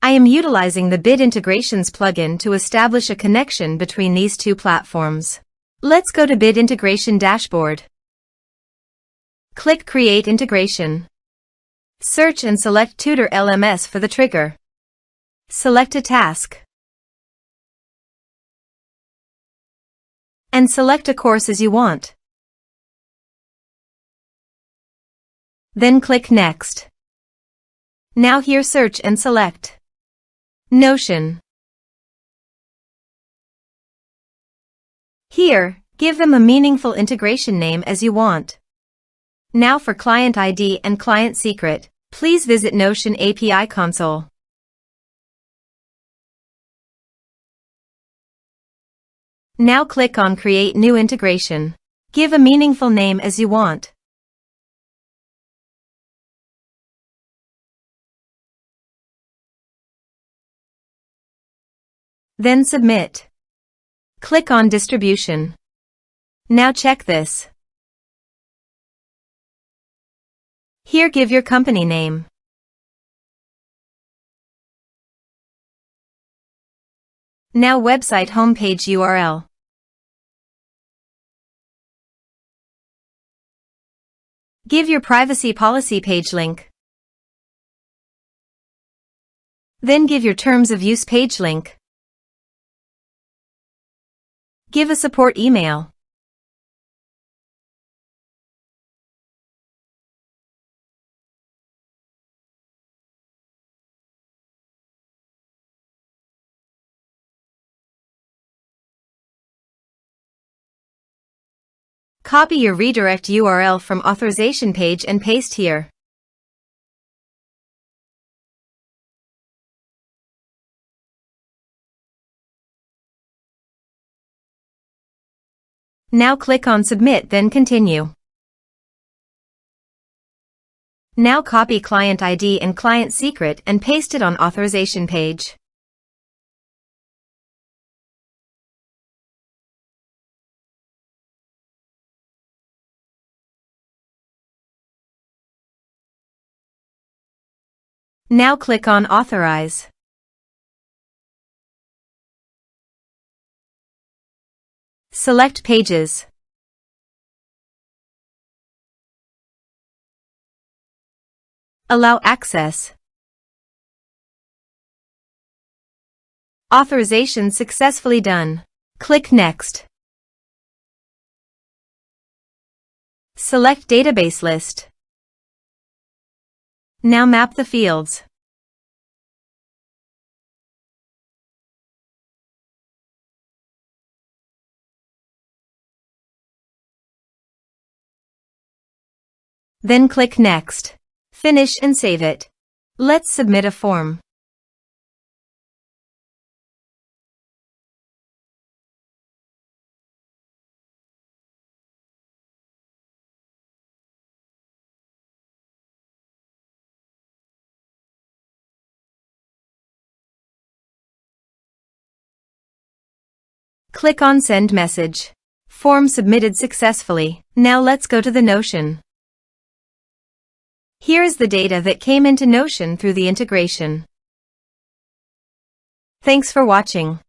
I am utilizing the Bit Integrations plugin to establish a connection between these two platforms. Let's go to Bit Integration Dashboard. Click Create Integration. Search and select Tutor LMS for the trigger. Select a task. And select a course as you want. Then click Next. Now here search and select Notion. Here, give them a meaningful integration name as you want. Now for client ID and client secret, please visit Notion API console. Now click on Create New Integration. Give a meaningful name as you want. Then submit. Click on Distribution. Now check this. Here give your company name. Now website homepage URL. Give your privacy policy page link. Then give your terms of use page link. Give a support email. Copy your redirect URL from authorization page and paste here. Now click on Submit, then Continue. Now copy client ID and client secret and paste it on authorization page. Now click on Authorize. Select Pages. Allow access. Authorization successfully done. Click Next. Select Database List. Now map the fields. Then click Next. Finish and save it. Let's submit a form. Click on Send Message. Form submitted successfully. Now let's go to the Notion. Here is the data that came into Notion through the integration. Thanks for watching.